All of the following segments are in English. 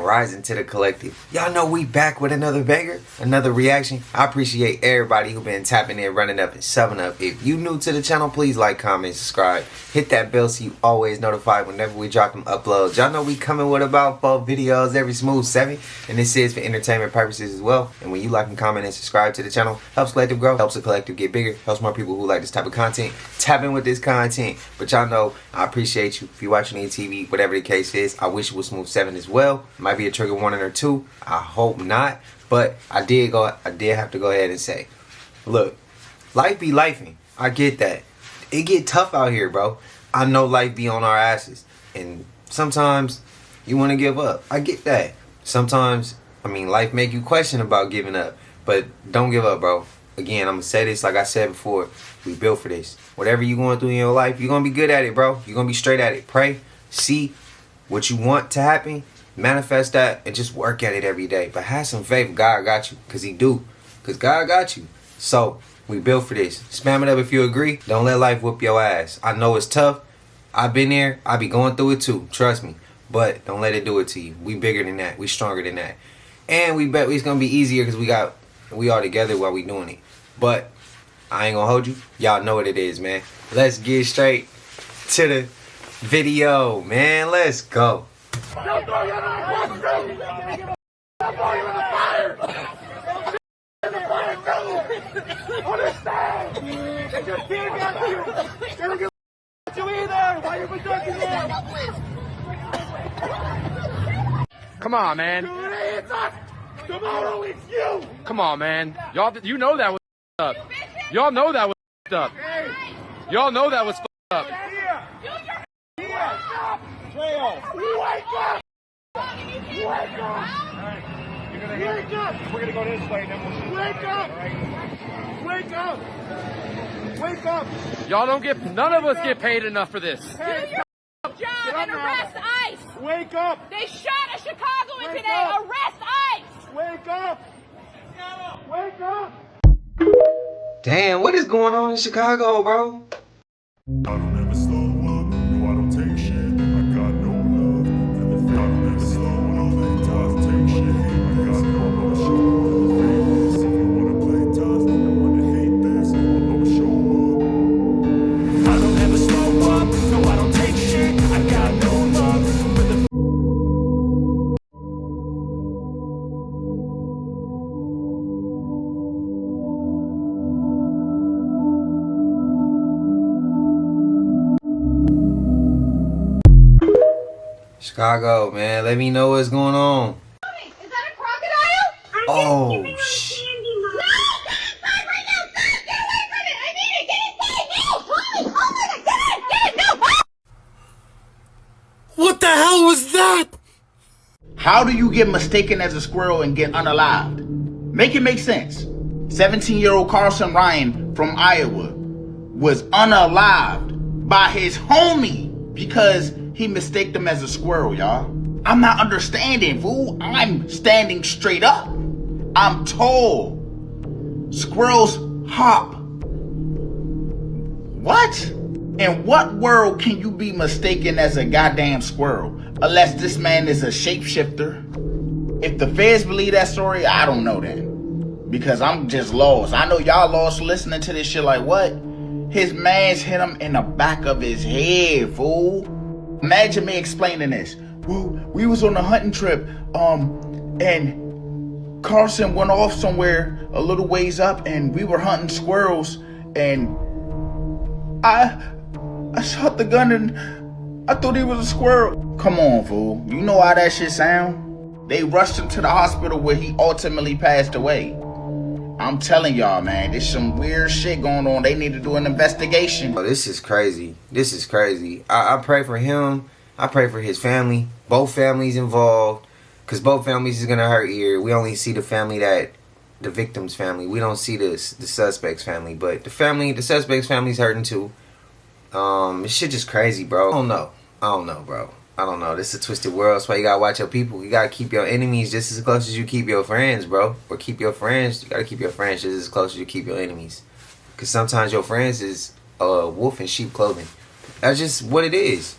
rising to the collective. Y'all know we back with another banger, another reaction. I appreciate everybody who been tapping in, running up, and subbing up. If you new to the channel, please like, comment, subscribe. Hit that bell so you always notified whenever we drop them uploads. Y'all know we coming with about 4 videos every smooth 7. And this is for entertainment purposes as well. And when you like and comment and subscribe to the channel, helps collective grow, helps the collective get bigger, helps more people who like this type of content tap in with this content. But y'all know I appreciate you. If you're watching on TV, whatever the case is, I wish it was smooth 7 as well. Might be a trigger warning or 2. I hope not. But I did have to go ahead and say, look, life be lifing. I get that. It get tough out here, bro. I know life be on our asses. And sometimes you want to give up. I get that. Sometimes, I mean, life make you question about giving up. But don't give up, bro. Again, I'm going to say this like I said before. We built for this. Whatever you're going through in your life, you're going to be good at it, bro. You're going to be straight at it. Pray. See what you want to happen. Manifest that and just work at it every day. But have some faith. God got you. Because he do. Because God got you. So, we built for this. Spam it up if you agree. Don't let life whoop your ass. I know it's tough. I've been there. I be going through it too. Trust me. But don't let it do it to you. We bigger than that. We stronger than that. And we bet it's going to be easier because we all together while we doing it. But I ain't going to hold you. Y'all know what it is, man. Let's get straight to the video, man. Let's go. Don't throw you in the fire! Don't throw you in the fire! In the fire too! Understand? They just can't get to you! They don't get you either! Why you protecting them? Come on, man. Today it's us! Tomorrow it's you! Come on, man. Y'all, you know that was up. Y'all know that was up. Y'all know that was up. Trail! Wake up! Wake up! You're gonna Wake up! We're gonna go this way, and then we'll. Wake up! Wake up! Wake up! Y'all don't get. None of us get paid enough for this. Hey, Job and arrest ICE. wake up! They shot a Chicagoan Wake today. up. Arrest ICE. Wake up! Wake up! Damn, what is going on in Chicago, bro? I don't ever slow up, no I don't take shit, I got no love, and the fact I don't ever slow up, no I don't take shit, I got no love, show up, the famous, if you wanna play tough, and wanna hate this, I'll always show up. I don't ever slow up, no I don't take shit, I got no love, for the Chicago, man. Let me know what's going on. Is that a crocodile? Oh, shit. What the hell was that? How do you get mistaken as a squirrel and get unalived? Make it make sense. 17-year-old Carson Ryan from Iowa was unalived by his homie because he mistaked him as a squirrel, y'all. I'm not understanding, fool. I'm standing straight up. I'm tall. Squirrels hop. What? In what world can you be mistaken as a goddamn squirrel? Unless this man is a shapeshifter. If the feds believe that story, I don't know then. Because I'm just lost. I know y'all lost listening to this shit like, what? His man's hit him in the back of his head, fool. Imagine me explaining this. Well, we was on a hunting trip, and Carson went off somewhere a little ways up, and we were hunting squirrels, and I shot the gun, and I thought he was a squirrel. Come on, fool. You know how that shit sound? They rushed him to the hospital where he ultimately passed away. I'm telling y'all, man, there's some weird shit going on. They need to do an investigation. Oh, this is crazy. This is crazy. I pray for him. I pray for his family. Both families involved. Because both families is going to hurt here. We only see the family that, the victim's family. We don't see the suspect's family. But the suspect's family's hurting too. This shit just crazy, bro. I don't know, bro. I don't know. This is a twisted world. That's why you gotta watch your people. You gotta keep your enemies just as close as you keep your friends, bro. Or keep your friends. You gotta keep your friends just as close as you keep your enemies. Because sometimes your friends is wolf in sheep clothing. That's just what it is.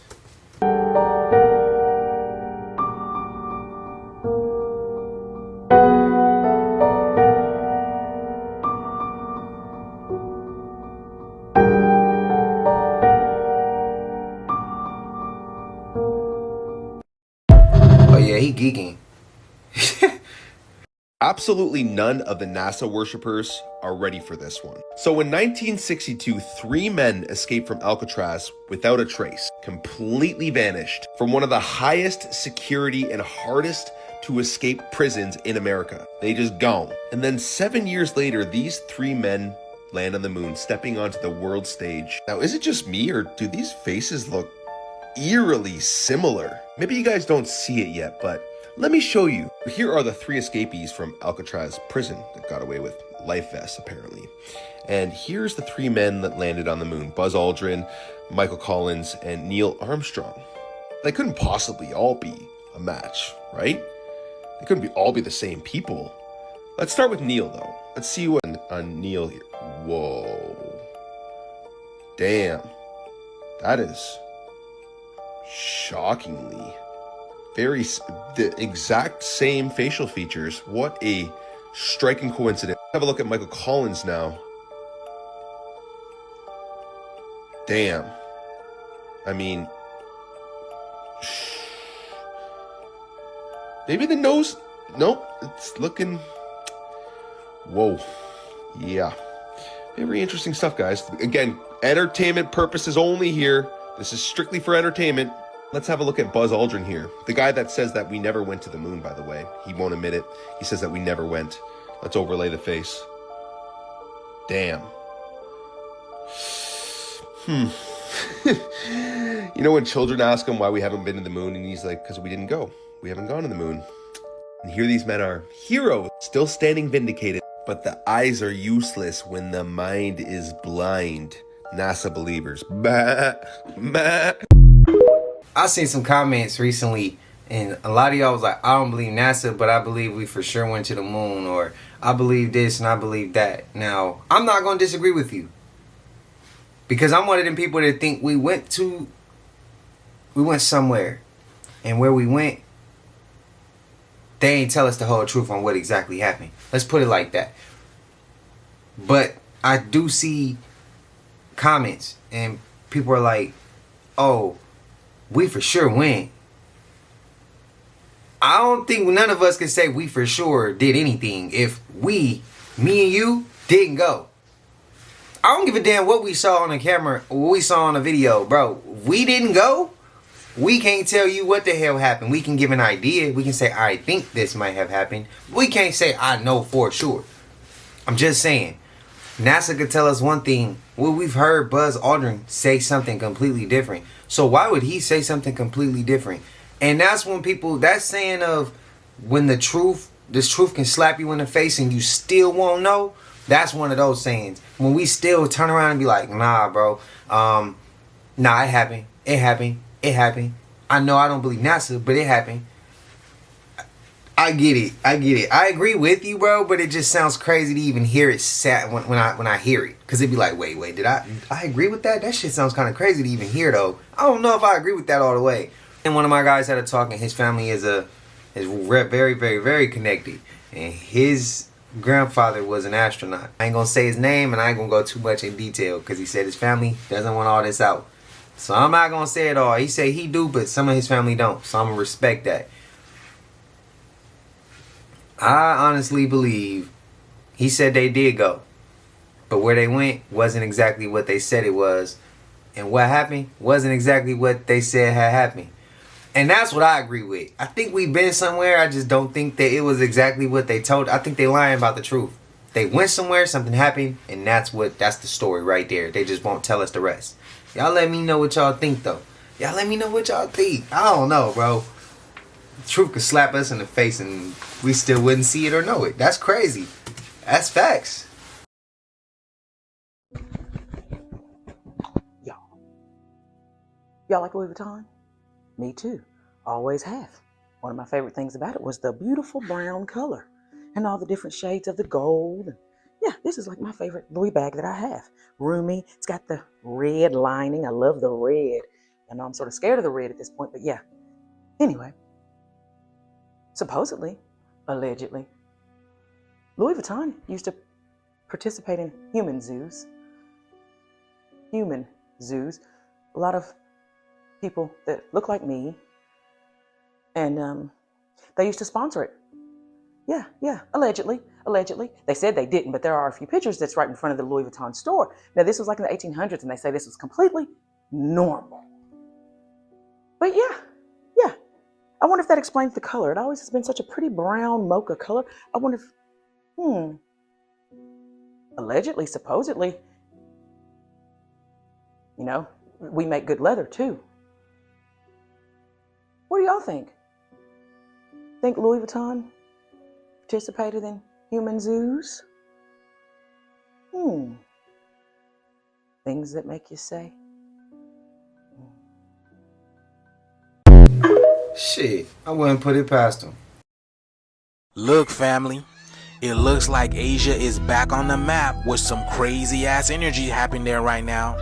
geeking. Absolutely none of the NASA worshippers are ready for this one. So in 1962, 3 men escaped from Alcatraz without a trace, completely vanished from one of the highest security and hardest to escape prisons in America. They just gone. And then 7 years later, these 3 men land on the moon, stepping onto the world stage. Now, is it just me, or do these faces look eerily similar? Maybe you guys don't see it yet, but let me show you. Here are the 3 escapees from Alcatraz prison that got away with life vests, apparently. And here's the 3 men that landed on the moon: Buzz Aldrin, Michael Collins, and Neil Armstrong. They couldn't possibly all be a match, right? They couldn't all be the same people. Let's start with Neil, though. Let's see what on Neil here. Whoa. Damn. That is shockingly the exact same facial features. What a striking coincidence. Have a look at Michael Collins now. Damn. I mean, maybe the nose. Nope, it's looking. Whoa. Yeah. Very interesting stuff, guys. Again, entertainment purposes only here. This is strictly for entertainment. Let's have a look at Buzz Aldrin here. The guy that says that we never went to the moon, by the way. He won't admit it. He says that we never went. Let's overlay the face. Damn. You know when children ask him why we haven't been to the moon, and he's like, because we didn't go. We haven't gone to the moon. And here these men are, heroes, still standing vindicated. But the eyes are useless when the mind is blind. NASA believers. Bah, bah. I seen some comments recently, and a lot of y'all was like, I don't believe NASA, but I believe we for sure went to the moon, or I believe this and I believe that. Now, I'm not going to disagree with you, because I'm one of them people that think we went somewhere, and where we went, they ain't tell us the whole truth on what exactly happened. Let's put it like that. But I do see comments, and people are like, oh, we for sure went. I don't think none of us can say we for sure did anything if me and you, didn't go. I don't give a damn what we saw on the camera, what we saw on the video, bro. We didn't go. We can't tell you what the hell happened. We can give an idea. We can say, I think this might have happened. We can't say, I know for sure. I'm just saying. NASA could tell us one thing. Well, we've heard Buzz Aldrin say something completely different. So why would he say something completely different? And that's when people, that saying of when this truth can slap you in the face and you still won't know. That's one of those sayings. When we still turn around and be like, nah, bro. Nah, it happened. It happened. It happened. I know I don't believe NASA, but it happened. I get it. I agree with you, bro, but it just sounds crazy to even hear it when I hear it. Because it'd be like, wait, did I agree with that? That shit sounds kind of crazy to even hear, though. I don't know if I agree with that all the way. And one of my guys had a talk, and his family is very, very, very connected. And his grandfather was an astronaut. I ain't going to say his name, and I ain't going to go too much in detail, because he said his family doesn't want all this out. So I'm not going to say it all. He said he do, but some of his family don't. So I'm going to respect that. I honestly believe he said they did go. But where they went wasn't exactly what they said it was. And what happened wasn't exactly what they said had happened. And that's what I agree with. I think we've been somewhere. I just don't think that it was exactly what they told. I think they lying about the truth. They went somewhere, something happened, and that's the story right there. They just won't tell us the rest. Y'all let me know what y'all think, though. Y'all let me know what y'all think. I don't know, bro. The truth could slap us in the face and we still wouldn't see it or know it. That's crazy. That's facts. Y'all like Louis Vuitton? Me too. Always have. One of my favorite things about it was the beautiful brown color and all the different shades of the gold. Yeah, this is like my favorite Louis bag that I have. Roomy. It's got the red lining. I love the red. I know I'm sort of scared of the red at this point, but yeah. Anyway, supposedly, allegedly, Louis Vuitton used to participate in human zoos. A lot of people that look like me and They used to sponsor it. Yeah, allegedly. They said they didn't, but there are a few pictures that's right in front of the Louis Vuitton store. Now, this was like in the 1800s, and they say this was completely normal. But yeah. I wonder if that explains the color. It always has been such a pretty brown mocha color. I wonder if, allegedly, supposedly, you know, we make good leather too. What do y'all think? Think Louis Vuitton participated in human zoos? Things that make you say. Shit, I wouldn't put it past them. Look, family, it looks like Asia is back on the map with some crazy ass energy happening there right now.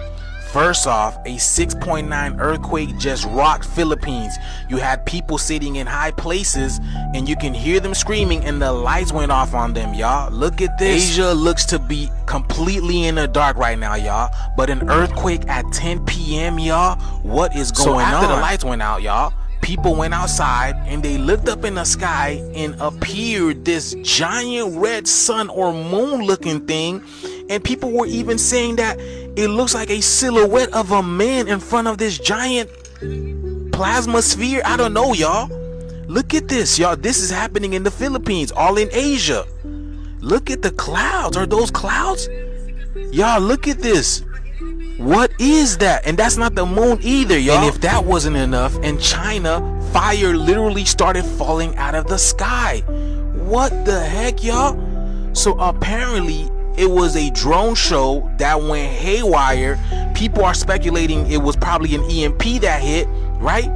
First off, a 6.9 earthquake just rocked Philippines. You had people sitting in high places and you can hear them screaming and the lights went off on them, y'all. Look at this. Asia looks to be completely in the dark right now, y'all. But an earthquake at 10 p.m., y'all? What is going on? So after the lights went out, y'all, people went outside and they looked up in the sky and appeared this giant red sun or moon looking thing. And people were even saying that it looks like a silhouette of a man in front of this giant plasma sphere. I don't know, y'all. Look at this, y'all. This is happening in the Philippines, all in Asia. Look at the clouds. Are those clouds? Y'all, look at this. What is that? And that's not the moon either, y'all. And if that wasn't enough, in China, fire literally started falling out of the sky. What the heck, y'all? So apparently it was a drone show that went haywire. People are speculating it was probably an EMP that hit, right?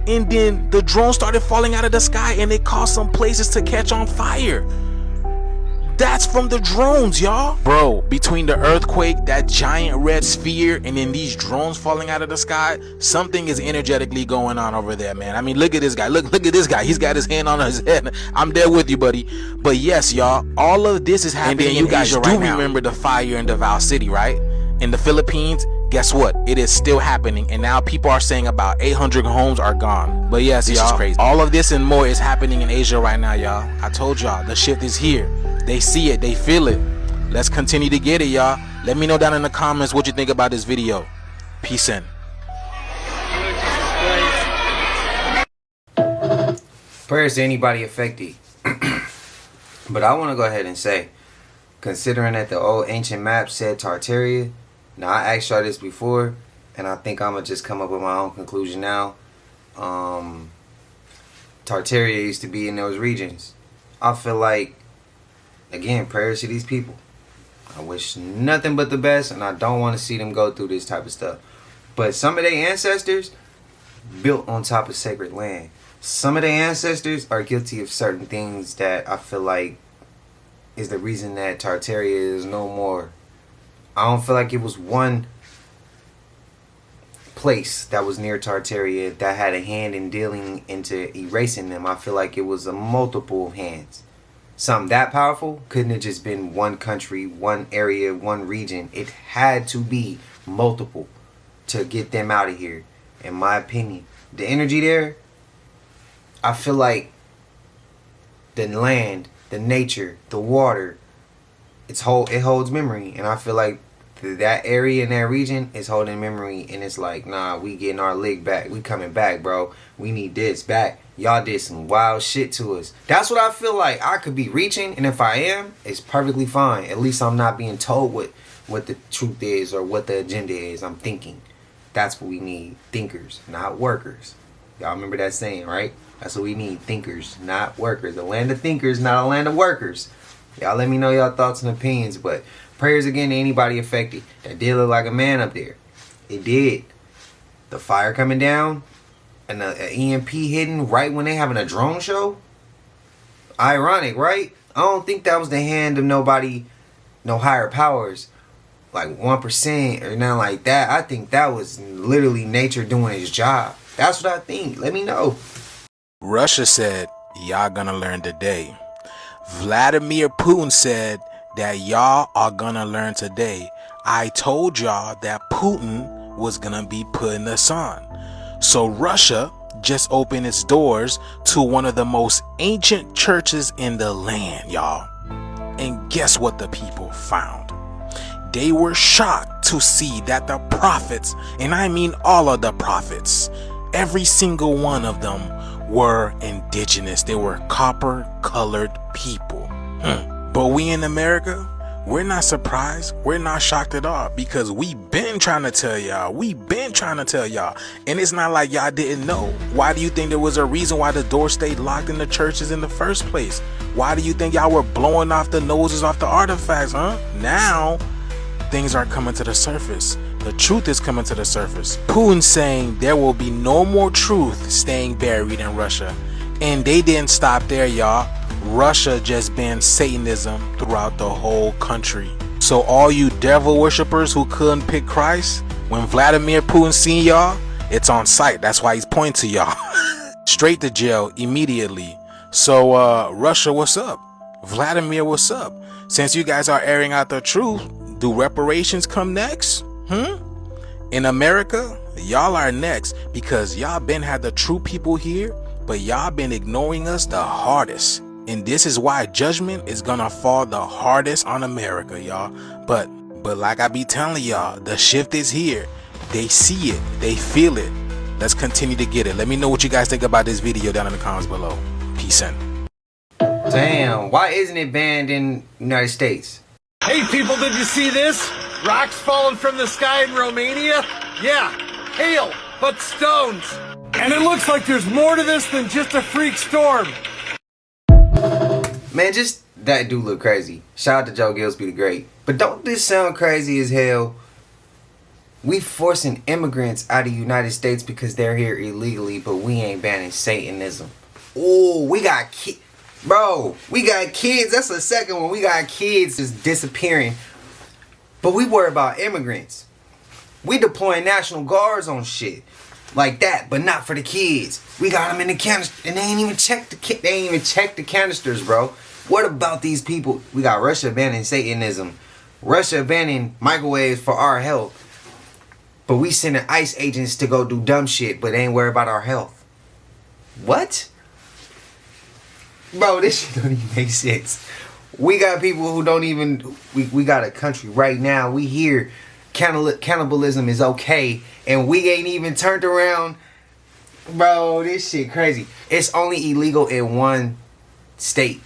And then the drone started falling out of the sky and it caused some places to catch on fire. That's from the drones, y'all. Bro, between the earthquake, that giant red sphere, and then these drones falling out of the sky, something is energetically going on over there, man. I mean, look at this guy. Look at this guy. He's got his hand on his head. I'm there with you, buddy. But yes, y'all, all of this is happening. And you guys do remember the fire in Davao City, right? In the Philippines, guess what? It is still happening. And now people are saying about 800 homes are gone. But yes, y'all, this is crazy. All of this and more is happening in Asia right now, y'all. I told y'all, the shift is here. They see it, they feel it. Let's continue to get it, y'all. Let me know down in the comments what you think about this video. Peace in. Prayers to anybody affected. But I want to go ahead and say, considering that the old ancient map said Tartaria, now I asked y'all this before, and I think I'm going to just come up with my own conclusion now. Tartaria used to be in those regions. I feel like, again, prayers to these people. I wish nothing but the best, and I don't want to see them go through this type of stuff. But some of their ancestors built on top of sacred land. Some of their ancestors are guilty of certain things that I feel like is the reason that Tartaria is no more. I don't feel like it was one place that was near Tartaria that had a hand in dealing into erasing them. I feel like it was a multiple hands. Something that powerful couldn't have just been one country, one area, one region. It had to be multiple to get them out of here, in my opinion. The energy there, I feel like the land, the nature, the water, it holds memory. And I feel like that area in that region is holding memory. And it's like, nah, we getting our leg back. We coming back, bro. We need this back. Y'all did some wild shit to us. That's what I feel like I could be reaching. And if I am, it's perfectly fine. At least I'm not being told what the truth is or what the agenda is. I'm thinking. That's what we need. Thinkers, not workers. Y'all remember that saying, right? That's what we need. Thinkers, not workers. A land of thinkers, not a land of workers. Y'all let me know y'all thoughts and opinions. But prayers again to anybody affected. That did look like a man up there. It did. The fire coming down. And the EMP hitting right when they having a drone show. Ironic, right? I don't think that was the hand of nobody, no higher powers, like 1% or nothing like that. I think that was literally nature doing its job. That's what I think. Let me know. Russia said, y'all gonna learn today. Vladimir Putin said that y'all are gonna learn today. I told y'all that Putin was gonna be putting us on. So Russia, just opened its doors to one of the most ancient churches in the land, y'all. And guess what the people found? They were shocked to see that the prophets, and I mean all of the prophets, every single one of them were indigenous. They were copper-colored people. But we in America, we're not surprised. We're not shocked at all, because we been trying to tell y'all. And it's not like y'all didn't know. Why do you think there was a reason why the door stayed locked in the churches in the first place? Why do you think y'all were blowing off the noses off the artifacts, huh? Now, things are coming to the surface. The truth is coming to the surface. Putin saying there will be no more truth staying buried in Russia. And they didn't stop there, y'all. Russia just banned Satanism throughout the whole country. So all you devil worshippers who couldn't pick Christ, when Vladimir Putin seen y'all, it's on sight. That's why he's pointing to y'all. Straight to jail immediately. So Russia, what's up? Vladimir, what's up? Since you guys are airing out the truth, do reparations come next? In America, y'all are next, because y'all been had the true people here, but y'all been ignoring us the hardest. And this is why judgment is gonna fall the hardest on America, y'all. But like I be telling y'all, the shift is here. They see it, they feel it. Let's continue to get it. Let me know what you guys think about this video down in the comments below. Peace in. Damn, why isn't it banned in the United States? Hey people, did you see this? Rocks falling from the sky in Romania? Yeah, hail, but stones. And it looks like there's more to this than just a freak storm. Man, just that dude look crazy. Shout out to Joe Gillespie the Great. But don't this sound crazy as hell? We forcing immigrants out of the United States because they're here illegally, but we ain't banning Satanism. Oh, we got kids. Bro, we got kids. That's the second one. We got kids just disappearing. But we worry about immigrants. We deploying National Guards on shit like that, but not for the kids. We got them in the canister, and they ain't even checked the canisters, bro. What about these people? We got Russia banning Satanism, Russia banning microwaves for our health, but we sending ICE agents to go do dumb shit, but they ain't worried about our health. What? Bro, this shit don't even make sense. We got people who don't even... We got a country right now. We hear cannibalism is okay, and we ain't even turned around. Bro, this shit crazy. It's only illegal in one state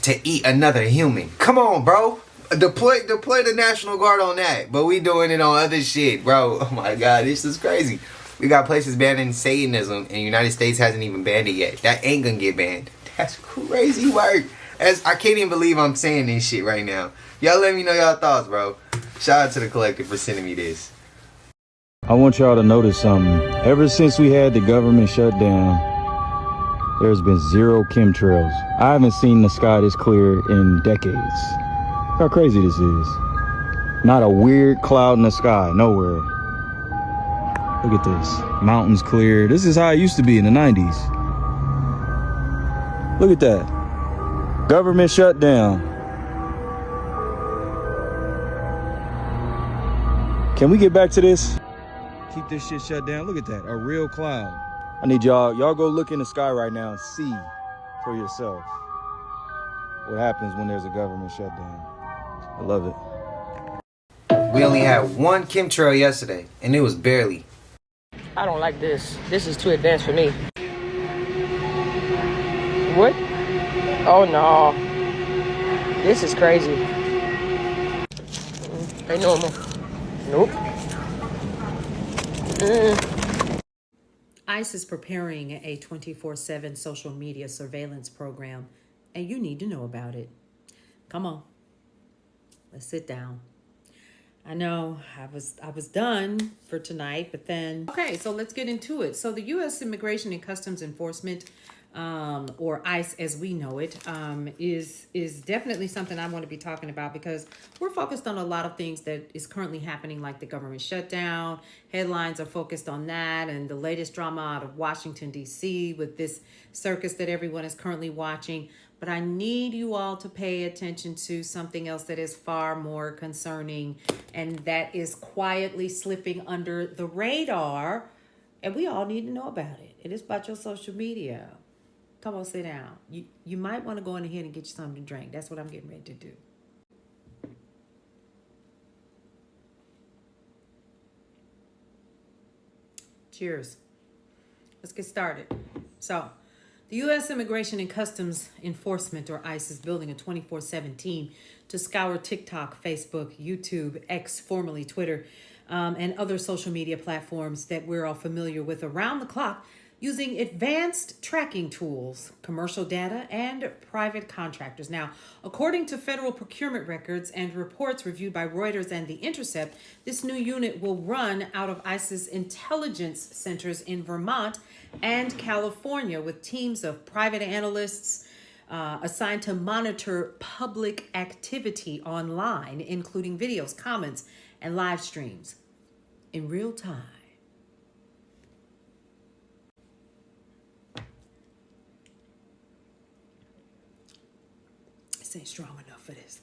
to eat another human. Come on, bro. Deploy the National Guard on that. But we doing it on other shit, bro. Oh my God, this is crazy. We got places banning Satanism, and the United States hasn't even banned it yet. That ain't gonna get banned. That's crazy work. I can't even believe I'm saying this shit right now. Y'all let me know y'all thoughts, bro. Shout out to the collective for sending me this. I want y'all to notice something. Ever since we had the government shut down, there's been zero chemtrails. I haven't seen the sky this clear in decades. Look how crazy this is. Not a weird cloud in the sky, nowhere. Look at this. Mountains clear. This is how it used to be in the 90s. Look at that. Government shut down. Can we get back to this? Keep this shit shut down. Look at that, a real cloud. I need y'all go look in the sky right now and see for yourself what happens when there's a government shutdown. I love it. We only had one chemtrail yesterday, and it was barely. I don't like this. This is too advanced for me. What? Oh no. This is crazy. Ain't normal. Nope. ICE is preparing a 24/7 social media surveillance program, and you need to know about it. Come on. Let's sit down. I know I was done for tonight, but then... Okay, so let's get into it. So the U.S. Immigration and Customs Enforcement, or ICE as we know it, is definitely something I want to be talking about, because we're focused on a lot of things that is currently happening, like the government shutdown. Headlines are focused on that, and the latest drama out of Washington, D.C. with this circus that everyone is currently watching. But I need you all to pay attention to something else that is far more concerning, and that is quietly slipping under the radar, and we all need to know about it. It is about your social media. Come on, sit down. You might want to go in ahead and get you something to drink. That's what I'm getting ready to do. Cheers. Let's get started. So, the U.S. Immigration and Customs Enforcement, or ICE, is building a 24/7 team to scour TikTok, Facebook, YouTube, X, formerly Twitter, and other social media platforms that we're all familiar with around the clock, using advanced tracking tools, commercial data, and private contractors. Now, according to federal procurement records and reports reviewed by Reuters and The Intercept, this new unit will run out of ICE's intelligence centers in Vermont and California, with teams of private analysts assigned to monitor public activity online, including videos, comments, and live streams in real time. This ain't strong enough for this.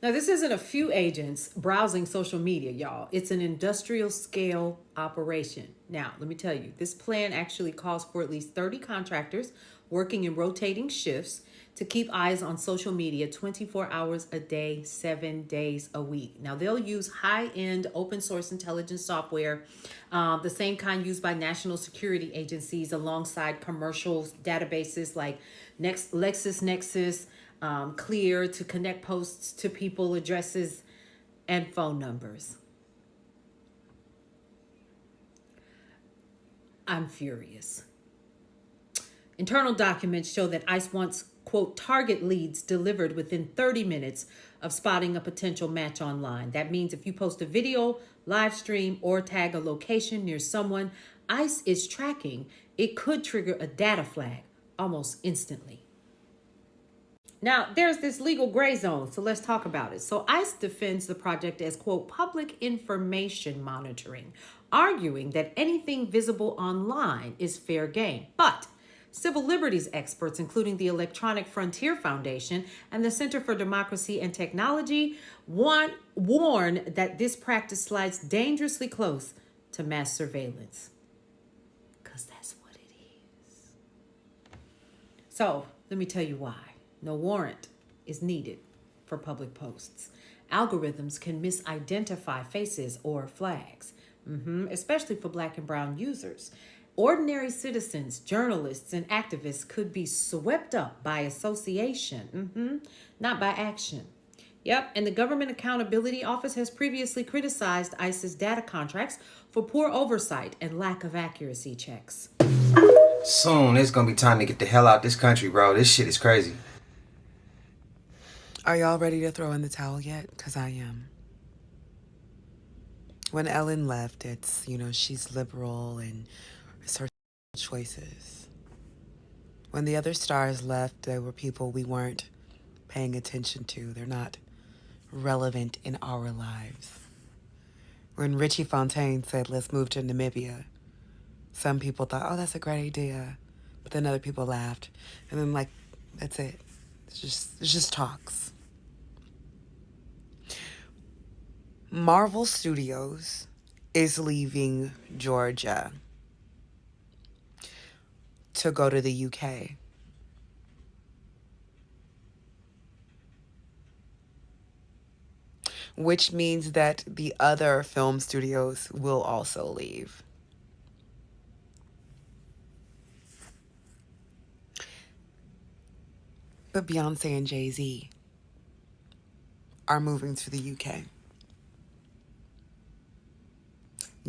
Now, this isn't a few agents browsing social media, y'all. It's an industrial scale operation. Now, let me tell you, this plan actually calls for at least 30 contractors working in rotating shifts to keep eyes on social media 24 hours a day, 7 days a week. Now, they'll use high-end open source intelligence software, the same kind used by national security agencies, alongside commercial databases like LexisNexis, Clear, to connect posts to people, addresses, and phone numbers. I'm furious. Internal documents show that ICE wants, quote, target leads delivered within 30 minutes of spotting a potential match online. That means if you post a video, live stream, or tag a location near someone ICE is tracking, it could trigger a data flag almost instantly. Now, there's this legal gray zone, so let's talk about it. So ICE defends the project as, quote, public information monitoring, arguing that anything visible online is fair game. But civil liberties experts, including the Electronic Frontier Foundation and the Center for Democracy and Technology, warn that this practice slides dangerously close to mass surveillance. Because that's what it is. So, let me tell you why. No warrant is needed for public posts. Algorithms can misidentify faces or flags, especially for Black and brown users. Ordinary citizens, journalists, and activists could be swept up by association, not by action. Yep, and the Government Accountability Office has previously criticized ICE's data contracts for poor oversight and lack of accuracy checks. Soon, it's gonna be time to get the hell out this country, bro. This shit is crazy. Are y'all ready to throw in the towel yet? Because I am. When Ellen left, it's, she's liberal and it's her choices. When the other stars left, there were people we weren't paying attention to. They're not relevant in our lives. When Richie Fontaine said, let's move to Namibia, some people thought, oh, that's a great idea. But then other people laughed. And then, that's it. It's just talks. Marvel Studios is leaving Georgia to go to the UK. Which means that the other film studios will also leave. But Beyonce and Jay-Z are moving to the UK.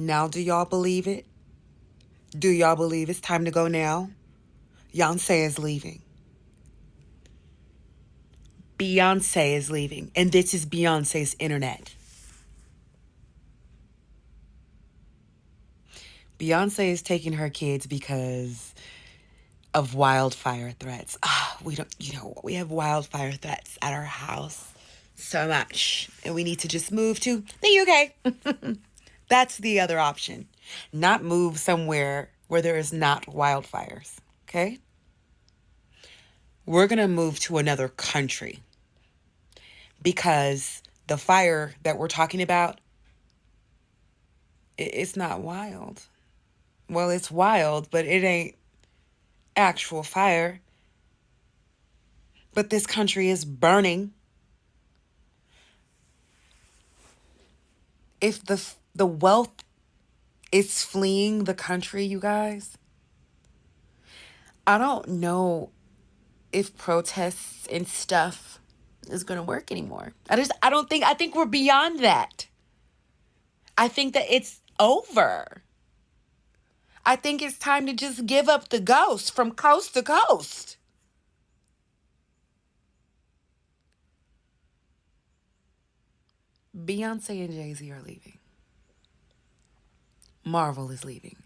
Now, do y'all believe it? Do y'all believe it's time to go now? Beyonce is leaving. Beyonce is leaving. And this is Beyonce's internet. Beyonce is taking her kids because of wildfire threats. We have wildfire threats at our house so much. And we need to just move to the UK. That's the other option. Not move somewhere where there is not wildfires, okay? We're going to move to another country because the fire that we're talking about, it's not wild. Well, it's wild, but it ain't actual fire. But this country is burning. If the wealth is fleeing the country, you guys, I don't know if protests and stuff is going to work anymore. I think we're beyond that. I think that it's over. I think it's time to just give up the ghost from coast to coast. Beyonce and Jay-Z are leaving. Marvel is leaving.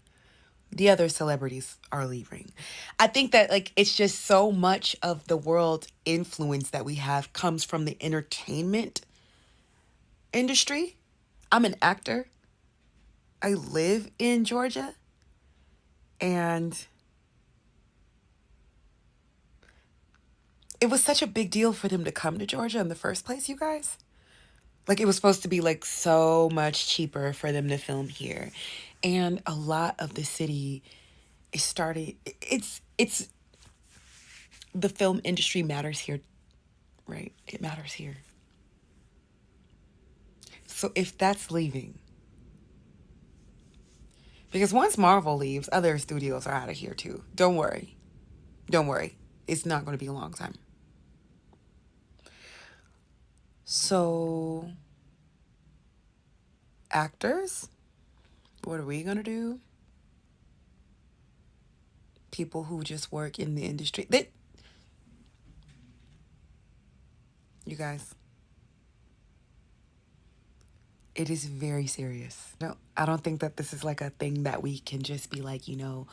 The other celebrities are leaving. I think that it's just so much of the world influence that we have comes from the entertainment industry. I'm an actor. I live in Georgia. And it was such a big deal for them to come to Georgia in the first place, you guys. It was supposed to be so much cheaper for them to film here. And a lot of the city is starting, it's the film industry matters here, right? It matters here. So if that's leaving, because once Marvel leaves, other studios are out of here too. Don't worry. Don't worry. It's not going to be a long time. So, actors, what are we going to do? People who just work in the industry. You guys, it is very serious. No, I don't think that this is a thing that we can just be the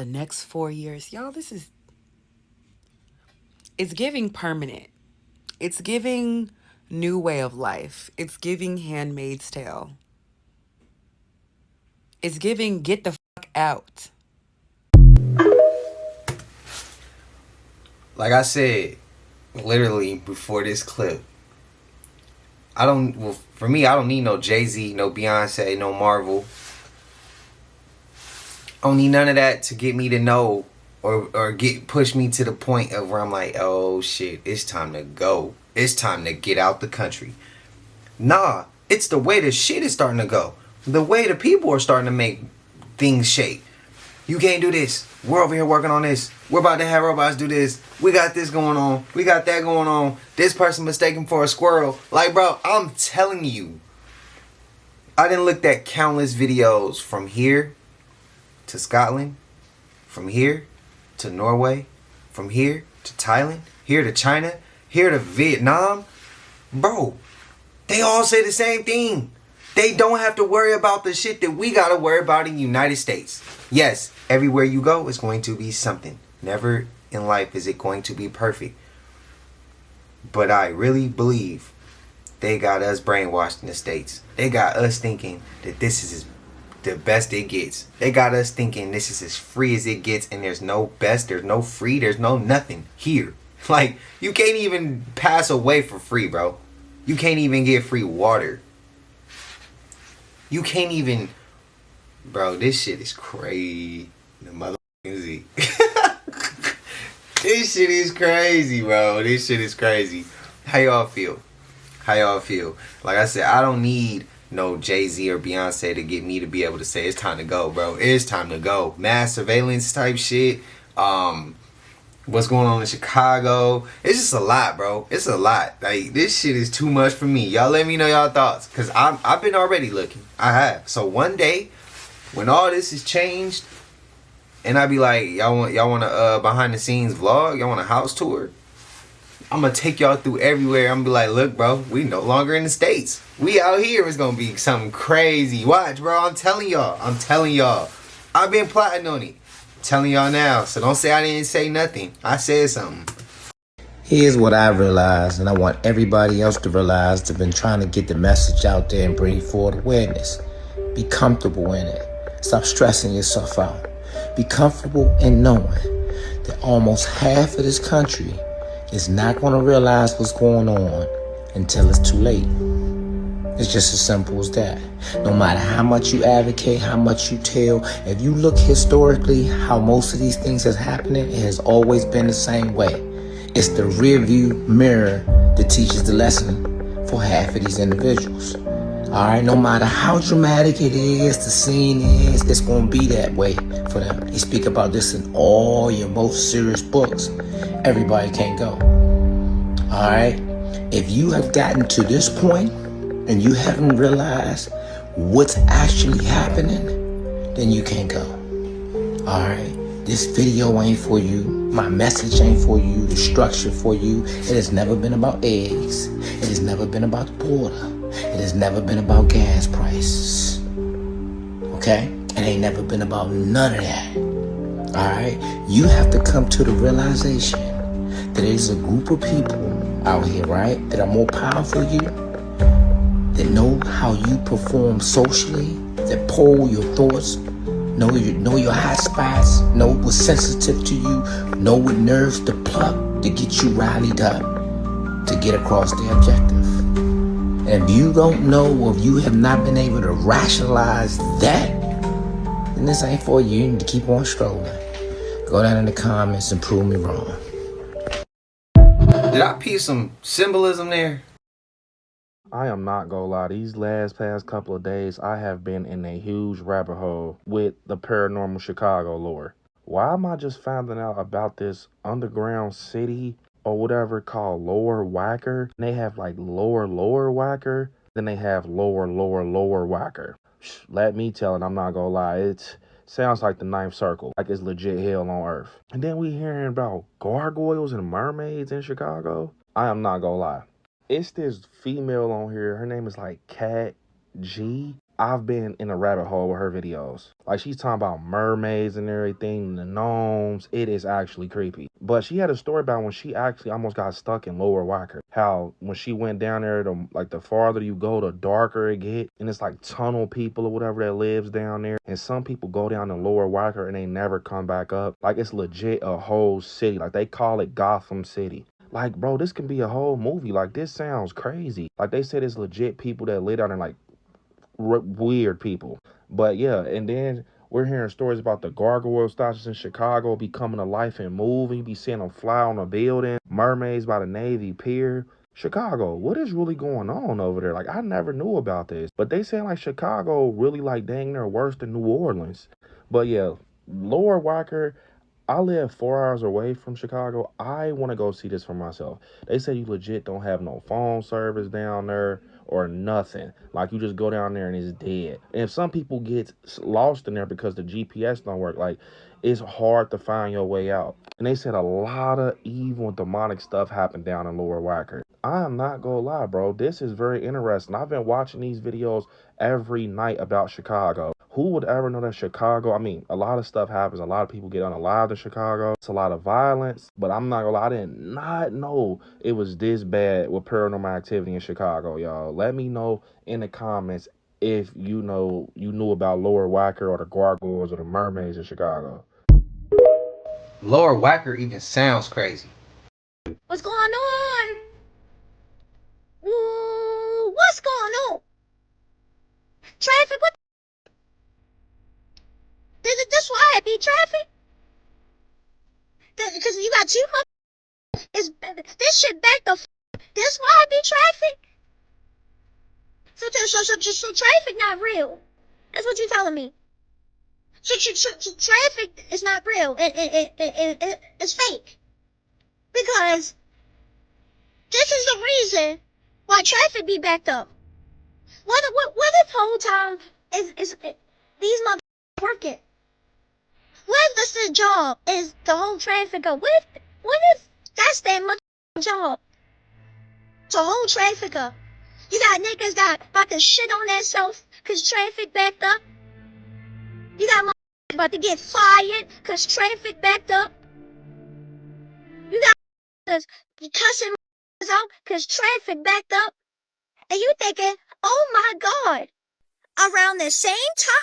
next 4 years. Y'all, it's giving permanent. It's giving new way of life. It's giving Handmaid's Tale. It's giving get the fuck out. Like I said, literally before this clip, for me, I don't need no Jay-Z, no Beyonce, no Marvel. I don't need none of that to get me to know or push me to the point of where I'm like, oh shit, it's time to go. It's time to get out the country. Nah, it's the way the shit is starting to go. The way the people are starting to make things shake. You can't do this. We're over here working on this. We're about to have robots do this. We got this going on. We got that going on. This person mistaken for a squirrel. Bro, I'm telling you. I done looked at countless videos from here to Scotland, from here to Norway, from here to Thailand, here to China, here to Vietnam. Bro, they all say the same thing. They don't have to worry about the shit that we gotta worry about in the United States. Yes, everywhere you go is going to be something. Never in life is it going to be perfect. But I really believe they got us brainwashed in the States. They got us thinking that this is the best it gets. They got us thinking this is as free as it gets, and there's no best, there's no free, there's no nothing here. You can't even pass away for free, bro. You can't even get free water. You can't even... Bro, this shit is crazy. The motherfucking Z. This shit is crazy, bro. This shit is crazy. How y'all feel? How y'all feel? Like I said, I don't need no Jay-Z or Beyonce to get me to be able to say it's time to go, bro. It's time to go. Mass surveillance type shit. What's going on in Chicago? It's just a lot, bro. It's a lot. This shit is too much for me. Y'all let me know y'all thoughts, because I've been already looking. I have. So one day, when all this is changed, and I be like, y'all want a behind the scenes vlog? Y'all want a house tour? I'm gonna take y'all through everywhere. I'm gonna be like, look, bro, we no longer in the States. We out here. It's gonna be something crazy. Watch, bro. I'm telling y'all. I've been plotting on it. Telling y'all now, so don't say I didn't say nothing. I said something. Here's what I realized, and I want everybody else to realize that's been trying to get the message out there and bring forward awareness. Be comfortable in it. Stop stressing yourself out. Be comfortable in knowing that almost half of this country is not going to realize what's going on until it's too late. It's just as simple as that. No matter how much you advocate, how much you tell, if you look historically how most of these things has happening, it has always been the same way. It's the rear view mirror that teaches the lesson for half of these individuals. All right, no matter how dramatic it is, the scene is, it's going to be that way for them. They speak about this in all your most serious books. Everybody can't go. All right, if you have gotten to this point and you haven't realized what's actually happening, then you can't go. All right, this video ain't for you. My message ain't for you. The structure for you. It has never been about eggs. It has never been about the border. It has never been about gas prices. Okay? It ain't never been about none of that. Alright? You have to come to the realization that there's a group of people out here, right, that are more powerful than you, that know how you perform socially, that poll your thoughts, know your hot spots, know what's sensitive to you, know what nerves to pluck to get you rallied up to get across the objective. And if you don't know, or if you have not been able to rationalize that, then this ain't for you. You need to keep on strolling. Go down in the comments and prove me wrong. Did I piece some symbolism there? I am not gonna lie, these past couple of days, I have been in a huge rabbit hole with the paranormal Chicago lore. Why am I just finding out about this underground city or whatever called Lower Wacker? And they have like Lower Wacker, then they have Lower Wacker. Let me tell it, I'm not gonna lie, it sounds like the ninth circle, like it's legit hell on earth. And then we hearing about gargoyles and mermaids in Chicago. I am not gonna lie. It's this female on here. Her name is like Cat G. I've been in a rabbit hole with her videos. Like, she's talking about mermaids and everything, the gnomes. It is actually creepy. But she had a story about when she actually almost got stuck in Lower Wacker. How when she went down there, the farther you go, the darker it get. And it's like tunnel people or whatever that lives down there. And some people go down to Lower Wacker and they never come back up. Like, it's legit a whole city. Like, they call it Gotham City. Like, bro, this can be a whole movie. Like, this sounds crazy. Like, they said it's legit people that live down there, like, weird people. But yeah, and then we're hearing stories about the gargoyle statues in Chicago becoming to life and moving. You be seeing them fly on a building. Mermaids by the Navy Pier. Chicago, what is really going on over there? Like, I never knew about this. But they say like Chicago really like dang near worse than New Orleans. But yeah, Lower Wacker, I live 4 hours away from Chicago. I want to go see this for myself. They say you legit don't have no phone service down there or nothing. Like, you just go down there and it's dead. And if some people get lost in there because the GPS don't work, like, it's hard to find your way out. And they said a lot of evil and demonic stuff happened down in Lower Wacker. I am not gonna lie, bro. This is very interesting. I've been watching these videos every night about Chicago. Who would ever know that Chicago? I mean, a lot of stuff happens. A lot of people get unalived in Chicago. It's a lot of violence. But I'm not gonna lie, I did not know it was this bad with paranormal activity in Chicago, y'all. Let me know in the comments if you knew about Lower Wacker or the gargoyles or the mermaids in Chicago. Lower Wacker even sounds crazy. What's going on? Ooh, what's going on? Traffic, what? This why I be traffic? Because you got too much. This shit back the. This why I be traffic? So traffic not real. That's what you're telling me. So traffic is not real. It's fake. Because this is the reason why traffic be backed up. What if the whole time is these motherfuckers working? What if that's their job is the whole traffic up? What if that's their motherfucking job? To hold traffic up. You got niggas that about to shit on themselves cause traffic backed up. You got motherfuckers about to get fired cause traffic backed up. You got motherfuckers cussing motherfuckers out cause traffic backed up. And you thinking, oh my God, around the same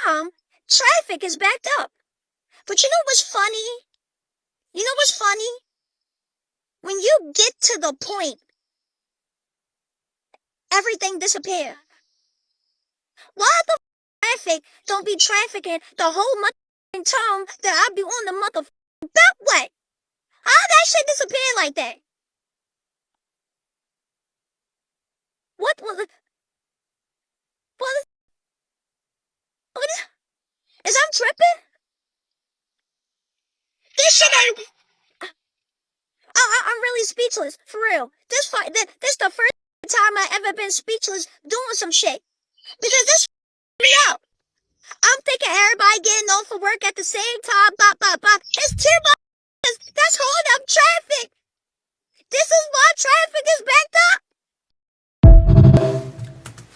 time, traffic is backed up. But you know what's funny? You know what's funny? When you get to the point, everything disappears. Why the traffic don't be trafficking the whole motherfucking time that I be on the motherfucking beltway? How that shit disappear like that? What was it? What is I'm tripping? This shit ain't. I'm really speechless, for real. This the first time I ever been speechless doing some shit. Because this me out. I'm thinking everybody getting off of work at the same time, bop, bop, bop. It's two motherfuckers that's holding up traffic. This is why traffic is backed up.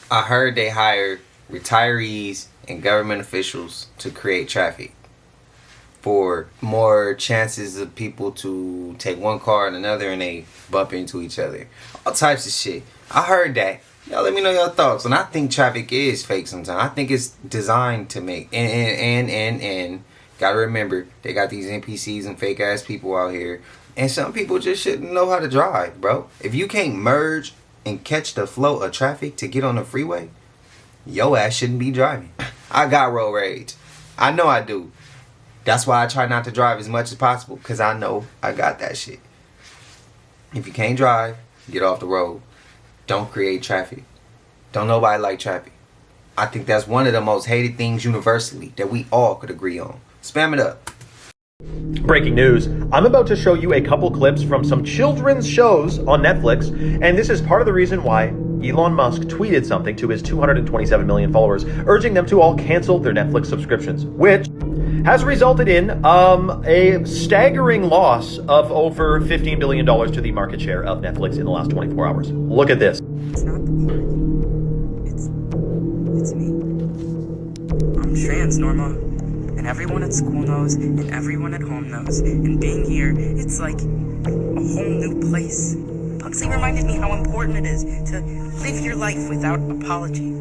I heard they hire retirees and government officials to create traffic for more chances of people to take one car and another and they bump into each other. All types of shit. I heard that. Y'all let me know your thoughts. And I think traffic is fake sometimes. I think it's designed to make. And gotta remember, they got these NPCs and fake ass people out here. And some people just shouldn't know how to drive, bro. If you can't merge and catch the flow of traffic to get on the freeway, your ass shouldn't be driving. I got road rage. I know I do. That's why I try not to drive as much as possible, because I know I got that shit. If you can't drive, get off the road. Don't create traffic. Don't nobody like traffic. I think that's one of the most hated things universally that we all could agree on. Spam it up. Breaking news. I'm about to show you a couple clips from some children's shows on Netflix, and this is part of the reason why Elon Musk tweeted something to his 227 million followers, urging them to all cancel their Netflix subscriptions, which has resulted in a staggering loss of over $15 billion to the market share of Netflix in the last 24 hours. Look at this. It's not the party. It's me. I'm trans, Norma. And everyone at school knows, and everyone at home knows. And being here, it's like a whole new place. Pugsley reminded me how important it is to live your life without apology.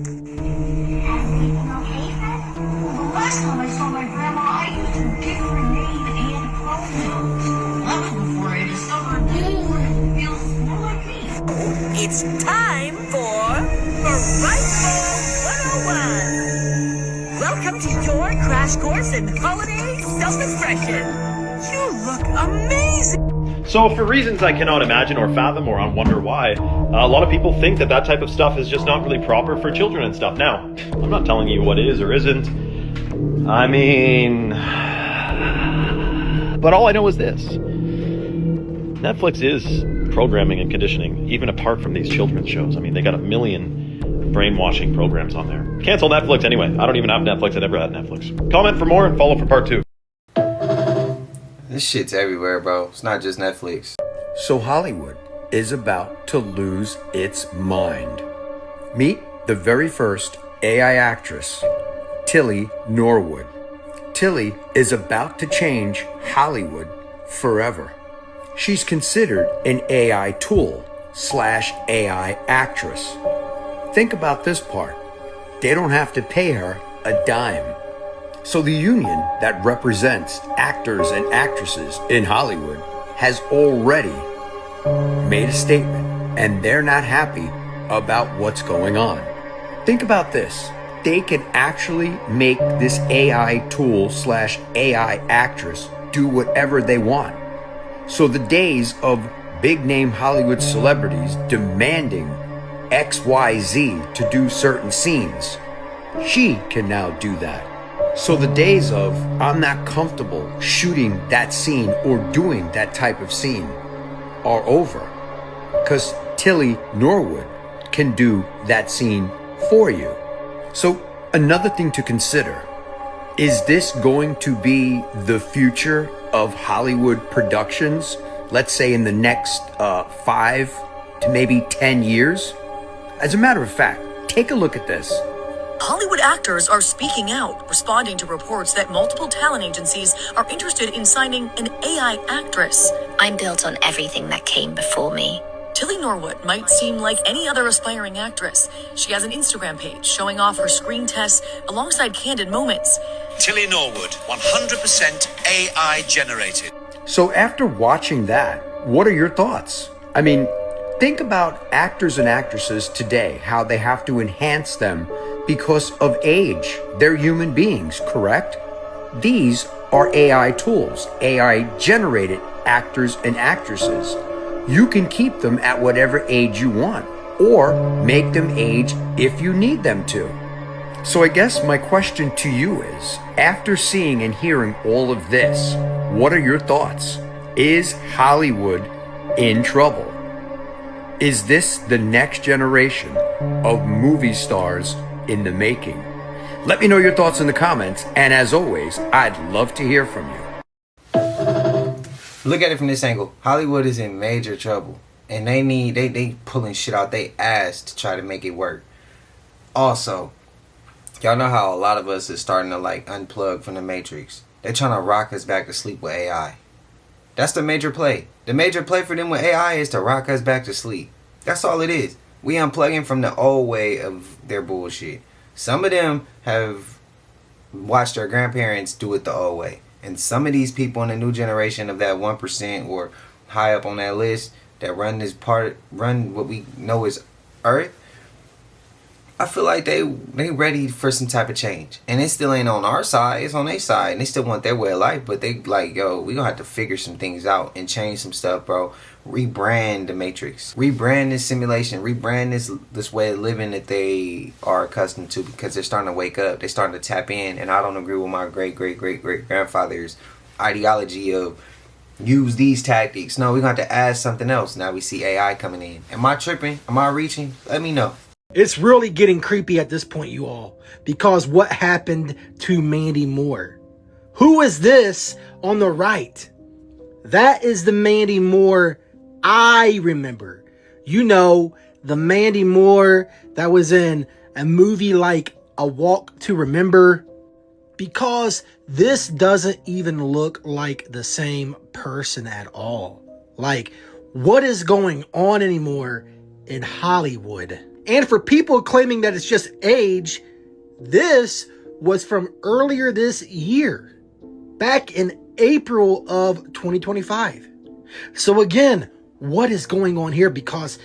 Last time I saw my grandma, I used to give her a name and pronouns. Long before I discovered boring feels more like me. It's time for Arrival 101. Welcome to your crash course in holiday self-expression. You look amazing. So for reasons I cannot imagine or fathom or wonder why, a lot of people think that that type of stuff is just not really proper for children and stuff. Now, I'm not telling you what is or isn't. I mean, but all I know is this. Netflix is programming and conditioning, even apart from these children's shows. I mean, they got 1 million brainwashing programs on there. Cancel Netflix anyway. I don't even have Netflix. I never had Netflix. Comment for more and follow for part 2. This shit's everywhere, bro. It's not just Netflix. So Hollywood is about to lose its mind. Meet the very first AI actress, Tilly Norwood. Tilly is about to change Hollywood forever. She's considered an AI tool / AI actress. Think about this part. They don't have to pay her a dime. So the union that represents actors and actresses in Hollywood has already made a statement, and they're not happy about what's going on. Think about this. They can actually make this AI tool / AI actress do whatever they want. So the days of big name Hollywood celebrities demanding XYZ to do certain scenes, she can now do that. So the days of I'm not comfortable shooting that scene or doing that type of scene are over, because Tilly Norwood can do that scene for you. So another thing to consider, is this going to be the future of Hollywood productions, let's say in the next 5 to maybe 10 years? As a matter of fact, take a look at this. Hollywood actors are speaking out, responding to reports that multiple talent agencies are interested in signing an AI actress. I'm built on everything that came before me. Tilly Norwood might seem like any other aspiring actress. She has an Instagram page showing off her screen tests alongside candid moments. Tilly Norwood, 100% AI generated. So after watching that, what are your thoughts? I mean, think about actors and actresses today, how they have to enhance them because of age. They're human beings, correct? These are AI tools, AI generated actors and actresses. You can keep them at whatever age you want, or make them age if you need them to. So I guess my question to you is, after seeing and hearing all of this, what are your thoughts? Is Hollywood in trouble? Is this the next generation of movie stars in the making? Let me know your thoughts in the comments, and as always, I'd love to hear from you. Look at it from this angle. Hollywood is in major trouble, and they pulling shit out they ass to try to make it work. Also, y'all know how a lot of us is starting to like unplug from the Matrix. They're trying to rock us back to sleep with AI. That's the major play. The major play for them with AI is to rock us back to sleep. That's all it is. We unplugging from the old way of their bullshit. Some of them have watched their grandparents do it the old way. And some of these people in the new generation of that 1% or high up on that list that run what we know as Earth, I feel like they ready for some type of change. And it still ain't on our side, it's on their side. And they still want their way of life, but they like, yo, we gonna have to figure some things out and change some stuff, bro. Rebrand the Matrix. Rebrand this simulation. Rebrand this way of living that they are accustomed to, because they're starting to wake up. They're starting to tap in. And I don't agree with my great-great-great-great-grandfather's ideology of use these tactics. No, we're gonna have to add something else. Now we see AI coming in. Am I tripping? Am I reaching? Let me know. It's really getting creepy at this point, you all, because what happened to Mandy Moore? Who is this on the right? That is the Mandy Moore I remember. You know, the Mandy Moore that was in a movie like A Walk to Remember, because this doesn't even look like the same person at all. Like, what is going on anymore in Hollywood? And for people claiming that it's just age, this was from earlier this year, back in April of 2025. So again, what is going on here? Because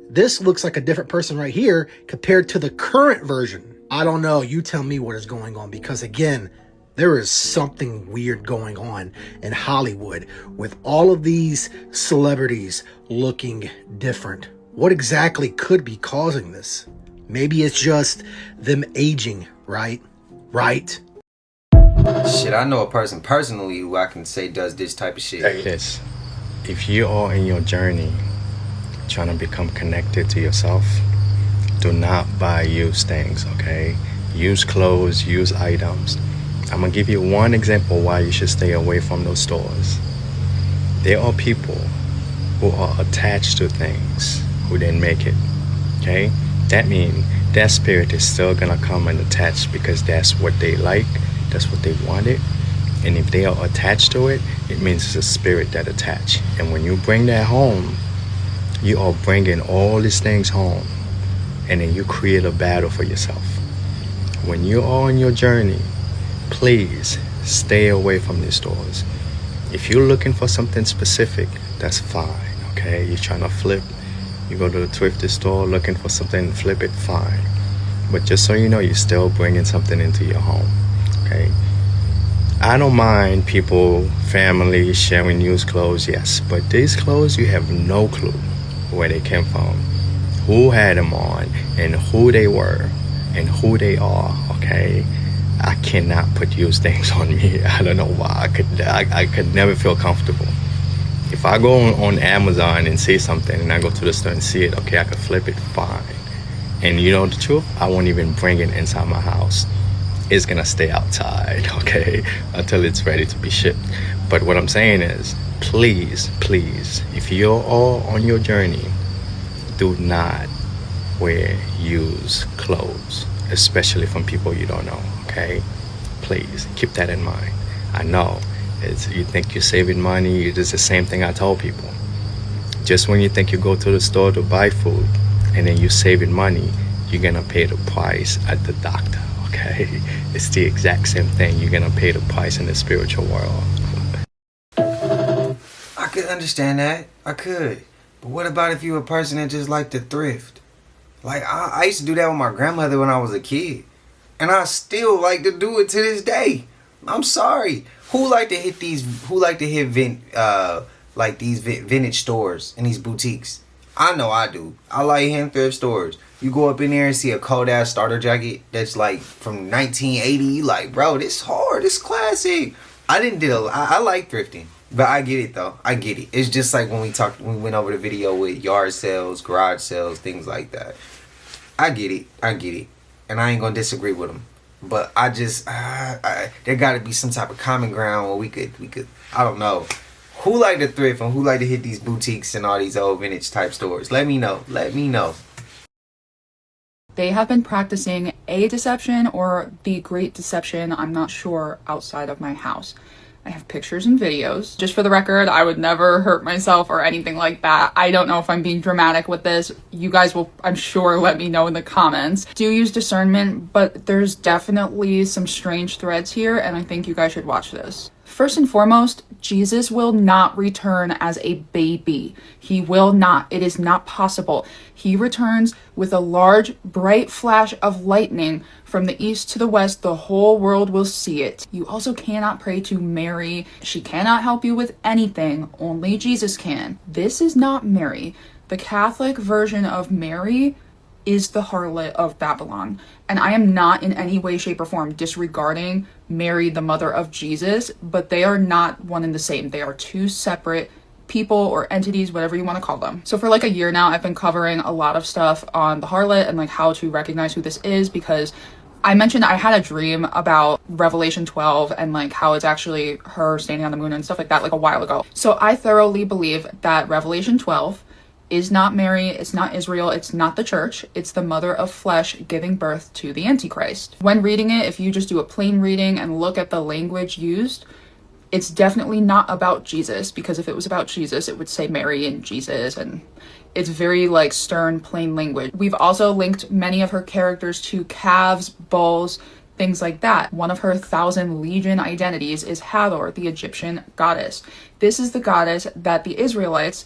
this looks like a different person right here compared to the current version. I don't know. You tell me what is going on, because again, there is something weird going on in Hollywood with all of these celebrities looking different. What exactly could be causing this? Maybe it's just them aging, right? Right? Shit, I know a person personally who I can say does this type of shit. This, if you are in your journey trying to become connected to yourself, do not buy used things, okay? Use clothes, use items. I'm gonna give you one example why you should stay away from those stores. There are people who are attached to things who didn't make it, okay? That means that spirit is still gonna come and attach because that's what they like, that's what they wanted. And if they are attached to it, it means it's a spirit that attach. And when you bring that home, you are bringing all these things home, and then you create a battle for yourself. When you are on your journey, please stay away from these stores. If you're looking for something specific, that's fine, okay? You're trying to flip, you go to the thrifty store looking for something, flip it, fine. But just so you know, you're still bringing something into your home, okay? I don't mind people, family sharing used clothes, yes. But these clothes, you have no clue where they came from, who had them on, and who they were, and who they are, okay? I cannot put used things on me. I don't know why. I could never feel comfortable. If I go on Amazon and see something and I go to the store and see it, okay, I could flip it, fine. And you know the truth? I won't even bring it inside my house. It's gonna stay outside, okay, until it's ready to be shipped. But what I'm saying is, please, please, if you're all on your journey, do not wear used clothes, especially from people you don't know, okay? Please, keep that in mind. I know. You think you're saving money, it is the same thing I tell people. Just when you think you go to the store to buy food and then you're saving money, you're gonna pay the price at the doctor, okay? It's the exact same thing. You're gonna pay the price in the spiritual world. I could understand that. I could. But what about if you're a person that just like to thrift? Like, I used to do that with my grandmother when I was a kid. And I still like to do it to this day. I'm sorry. Who like to hit these vintage stores and these boutiques? I know I do. I like hitting thrift stores. You go up in there and see a cold ass starter jacket that's like from 1980. You like, bro, this hard. This classic. I like thrifting. But I get it though. I get it. It's just like when we went over the video with yard sales, garage sales, things like that. I get it. And I ain't gonna disagree with them. But I just there gotta be some type of common ground where we could I don't know. Who like to thrift and who like to hit these boutiques and all these old vintage type stores? Let me know. They have been practicing a deception or the great deception, I'm not sure, outside of my house. I have pictures and videos. Just for the record, I would never hurt myself or anything like that. I don't know if I'm being dramatic with this. You guys will, I'm sure, let me know in the comments. Do use discernment, but there's definitely some strange threads here, and I think you guys should watch this. First and foremost, Jesus will not return as a baby. He will not. It is not possible. He returns with a large, bright flash of lightning from the east to the west. The whole world will see it. You also cannot pray to Mary. She cannot help you with anything. Only Jesus can. This is not Mary. The Catholic version of Mary is the harlot of Babylon. And I am not in any way, shape, or form disregarding Mary, the mother of Jesus, but they are not one and the same. They are two separate people or entities, whatever you want to call them. So for like a year now, I've been covering a lot of stuff on the harlot and like how to recognize who this is, because I mentioned I had a dream about Revelation 12 and like how it's actually her standing on the moon and stuff like that like a while ago. So I thoroughly believe that Revelation 12 is not Mary, it's not Israel, it's not the church, it's the mother of flesh giving birth to the Antichrist. When reading it, if you just do a plain reading and look at the language used, it's definitely not about Jesus, because if it was about Jesus, it would say Mary and Jesus, and it's very like stern, plain language. We've also linked many of her characters to calves, bulls, things like that. One of her 1,000 legion identities is Hathor, the Egyptian goddess. This is the goddess that the Israelites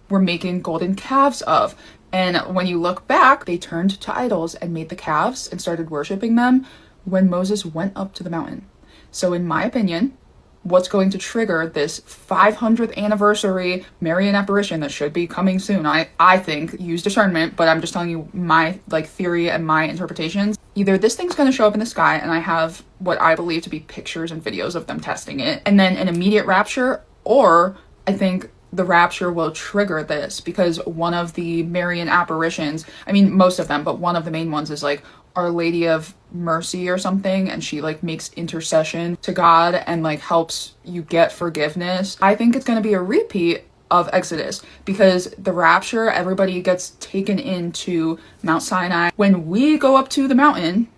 were making golden calves of. And when you look back, they turned to idols and made the calves and started worshiping them when Moses went up to the mountain. So in my opinion, what's going to trigger this 500th anniversary Marian apparition that should be coming soon, I think, use discernment, but I'm just telling you my like theory and my interpretations. Either this thing's going to show up in the sky and I have what I believe to be pictures and videos of them testing it, and then an immediate rapture, or I think the rapture will trigger this, because one of the Marian apparitions, I mean most of them, but one of the main ones is like Our Lady of Mercy or something, and she like makes intercession to God and like helps you get forgiveness. I think it's going to be a repeat of Exodus, because the rapture, everybody gets taken into Mount Sinai. When we go up to the mountain,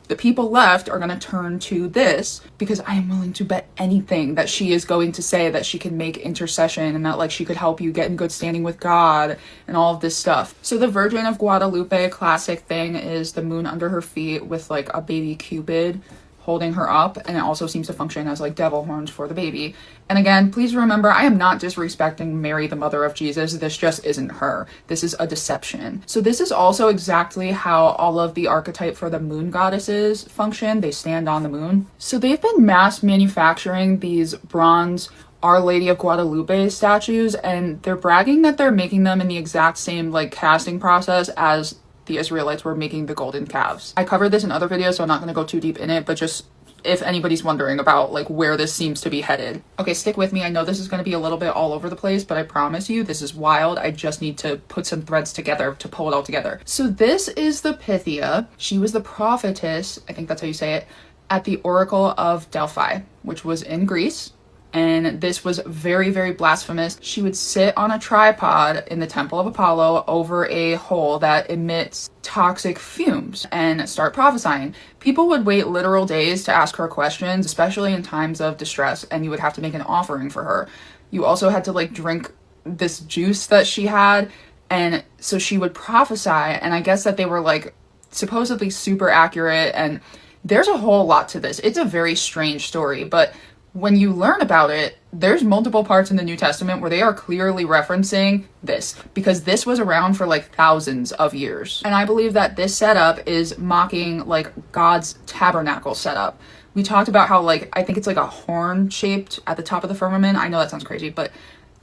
the people left are going to turn to this, because I am willing to bet anything that she is going to say that she can make intercession and that like she could help you get in good standing with God and all of this stuff. So the Virgin of Guadalupe classic thing is the moon under her feet with like a baby Cupid holding her up, and it also seems to function as like devil horns for the baby. And again, please remember, I am not disrespecting Mary, the mother of Jesus. This just isn't her. This is a deception. So this is also exactly how all of the archetype for the moon goddesses function. They stand on the moon. So they've been mass manufacturing these bronze Our Lady of Guadalupe statues, and they're bragging that they're making them in the exact same like casting process as the Israelites were making the golden calves. I covered this in other videos, so I'm not going to go too deep in it, but just if anybody's wondering about like where this seems to be headed. Okay, stick with me. I know this is going to be a little bit all over the place, but I promise you this is wild. I just need to put some threads together to pull it all together. So this is the Pythia. She was the prophetess, I think that's how you say it, at the Oracle of Delphi, which was in Greece. And this was very, very blasphemous. She would sit on a tripod in the Temple of Apollo over a hole that emits toxic fumes and start prophesying. People would wait literal days to ask her questions, especially in times of distress, and you would have to make an offering for her. You also had to like drink this juice that she had, and so she would prophesy, and I guess that they were like supposedly super accurate, and there's a whole lot to this. It's a very strange story, but when you learn about it, there's multiple parts in the New Testament where they are clearly referencing this, because this was around for like thousands of years. And I believe that this setup is mocking like God's tabernacle setup. We talked about how like, I think it's like a horn shaped at the top of the firmament. I know that sounds crazy, but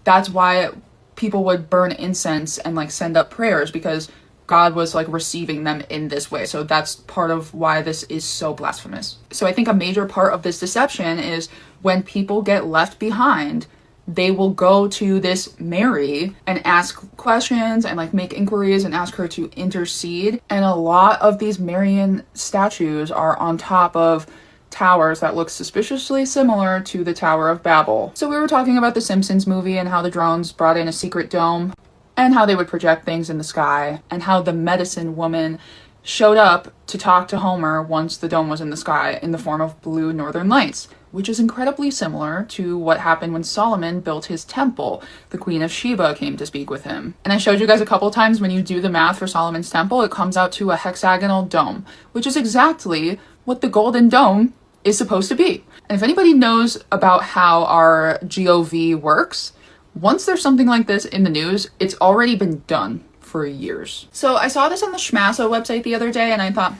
that's why people would burn incense and like send up prayers, because God was like receiving them in this way. So that's part of why this is so blasphemous. So I think a major part of this deception is when people get left behind, they will go to this Mary and ask questions and like make inquiries and ask her to intercede. And a lot of these Marian statues are on top of towers that look suspiciously similar to the Tower of Babel. So we were talking about the Simpsons movie and how the drones brought in a secret dome, and how they would project things in the sky, and how the medicine woman showed up to talk to Homer once the dome was in the sky in the form of blue northern lights, which is incredibly similar to what happened when Solomon built his temple. The Queen of Sheba came to speak with him. And I showed you guys a couple times when you do the math for Solomon's temple, it comes out to a hexagonal dome, which is exactly what the golden dome is supposed to be. And if anybody knows about how our GOV works, once there's something like this in the news, it's already been done for years. So I saw this on the Schmasso website the other day and I thought,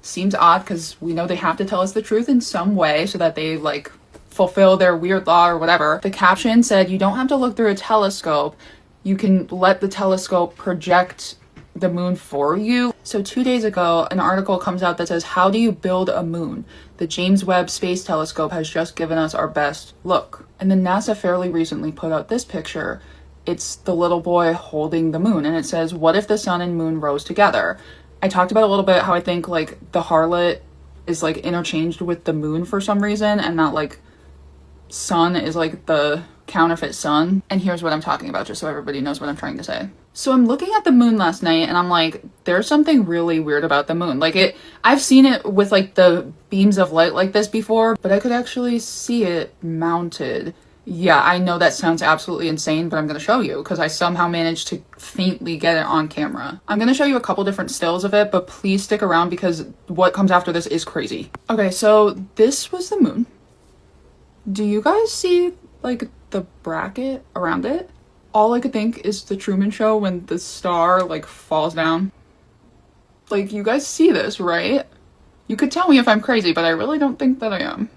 seems odd, because we know they have to tell us the truth in some way so that they like fulfill their weird law or whatever. The caption said, you don't have to look through a telescope. You can let the telescope project the moon for you. So 2 days ago, an article comes out that says, how do you build a moon? The James Webb Space Telescope has just given us our best look. And then NASA fairly recently put out this picture. It's the little boy holding the moon, and it says, what if the sun and moon rose together? I talked about a little bit how I think like the harlot is like interchanged with the moon for some reason, and that like sun is like the counterfeit sun. And here's what I'm talking about, just so everybody knows what I'm trying to say. So I'm looking at the moon last night and I'm like, there's something really weird about the moon. Like I've seen it with like the beams of light like this before, but I could actually see it mounted. Yeah, I know that sounds absolutely insane, but I'm going to show you because I somehow managed to faintly get it on camera. I'm going to show you a couple different stills of it, but please stick around because what comes after this is crazy. Okay, so this was the moon. Do you guys see like the bracket around it? All I could think is the Truman Show when the star like falls down. Like, you guys see this, right? You could tell me if I'm crazy, but I really don't think that I am.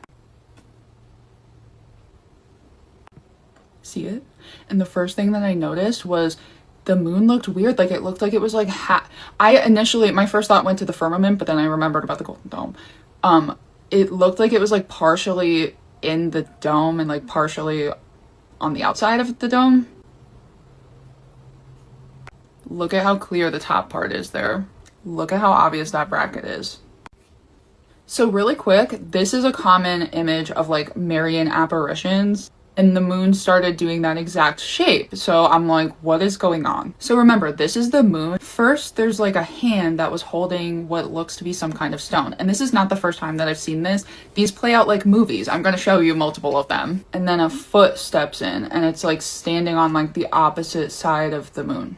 See it? And the first thing that I noticed was the moon looked weird. Like, it looked like it was like my first thought went to the firmament, but then I remembered about the golden dome. It looked like it was like partially in the dome and like partially on the outside of the dome. Look at how clear the top part is there. Look at how obvious that bracket is. So really quick, this is a common image of like Marian apparitions, and the moon started doing that exact shape. So I'm like, what is going on? So remember, this is the moon. First, there's like a hand that was holding what looks to be some kind of stone. And this is not the first time that I've seen this. These play out like movies. I'm going to show you multiple of them. And then a foot steps in and it's like standing on like the opposite side of the moon.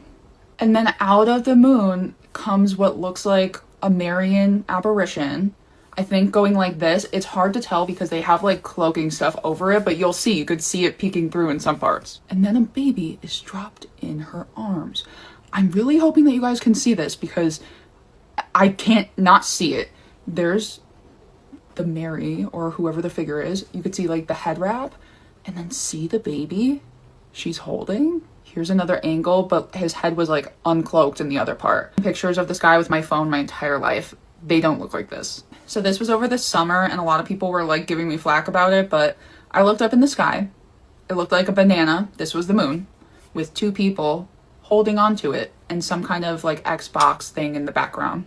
And then out of the moon comes what looks like a Marian apparition. I think going like this. It's hard to tell because they have like cloaking stuff over it, but you'll see, you could see it peeking through in some parts. And then a baby is dropped in her arms. I'm really hoping that you guys can see this because I can't not see it. There's the Mary or whoever the figure is. You could see like the head wrap and then see the baby she's holding. Here's another angle, but his head was like uncloaked in the other part. Pictures of this guy with my phone my entire life. They don't look like this. So this was over the summer and a lot of people were like giving me flack about it, but I looked up in the sky. It looked like a banana. This was the moon with two people holding onto it and some kind of like Xbox thing in the background.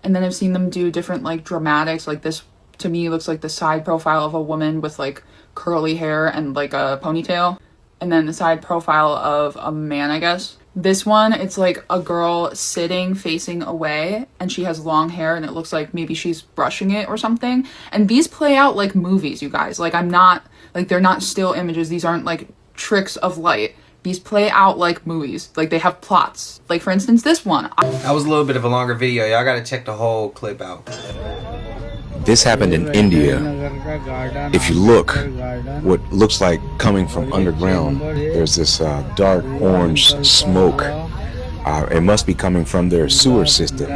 And then I've seen them do different like dramatics. Like this to me looks like the side profile of a woman with like curly hair and like a ponytail. And then the side profile of a man, I guess. This one, it's like a girl sitting facing away and she has long hair and it looks like maybe she's brushing it or something. And these play out like movies, you guys. Like they're not still images. These aren't like tricks of light. These play out like movies. Like they have plots. Like for instance, this one. That was a little bit of a longer video. Y'all gotta check the whole clip out. This happened in India. If you look, what looks like coming from underground, there's this dark orange smoke. It must be coming from their sewer system.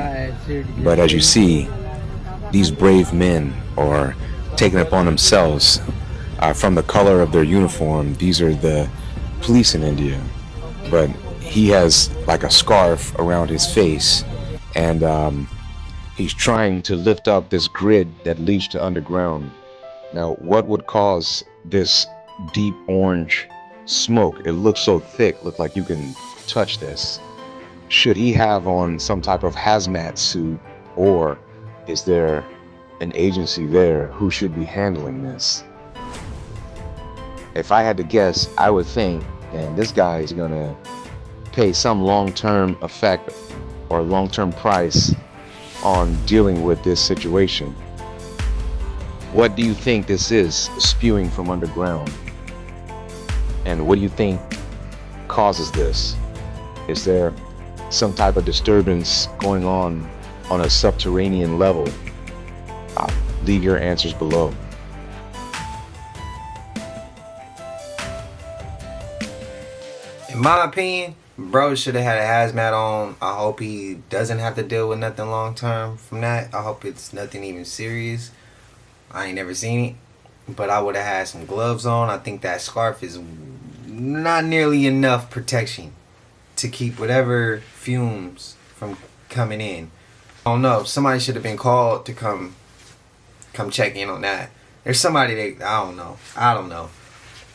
But as you see, these brave men are taking it upon themselves. From the color of their uniform, these are the police in India. But he has like a scarf around his face, and he's trying to lift up this grid that leads to underground. Now, what would cause this deep orange smoke? It looks so thick, look like you can touch this. Should he have on some type of hazmat suit, or is there an agency there who should be handling this? If I had to guess, I would think, and this guy is gonna pay some long-term effect or long-term price on dealing with this situation. What do you think this is spewing from underground? And what do you think causes this? Is there some type of disturbance going on a subterranean level? Leave your answers below. In my opinion, bro should have had a hazmat on. I hope he doesn't have to deal with nothing long term from that. I hope it's nothing even serious. I ain't never seen it, but I would have had some gloves on. I think that scarf is not nearly enough protection to keep whatever fumes from coming in. I don't know. Somebody should have been called to come check in on that. There's somebody that I don't know.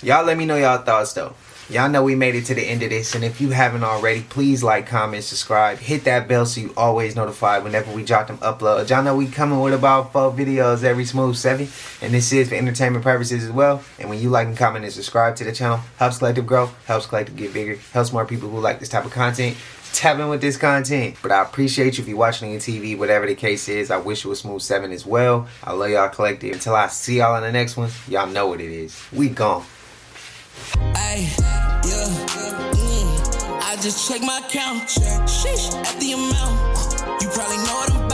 Y'all let me know y'all thoughts though. Y'all know we made it to the end of this, and if you haven't already, please like, comment, subscribe, hit that bell so you always notified whenever we drop them uploads. Y'all know we coming with about 4 videos every smooth 7, and this is for entertainment purposes as well. And when you like and comment and subscribe to the channel, helps Collective grow, helps Collective get bigger, helps more people who like this type of content tap in with this content. But I appreciate you if you're watching on your TV, whatever the case is. I wish it was smooth 7 as well. I love y'all Collective. Until I see y'all in the next one, y'all know what it is. We gone. I just check my account. Sheesh, at the amount. You probably know what I'm about.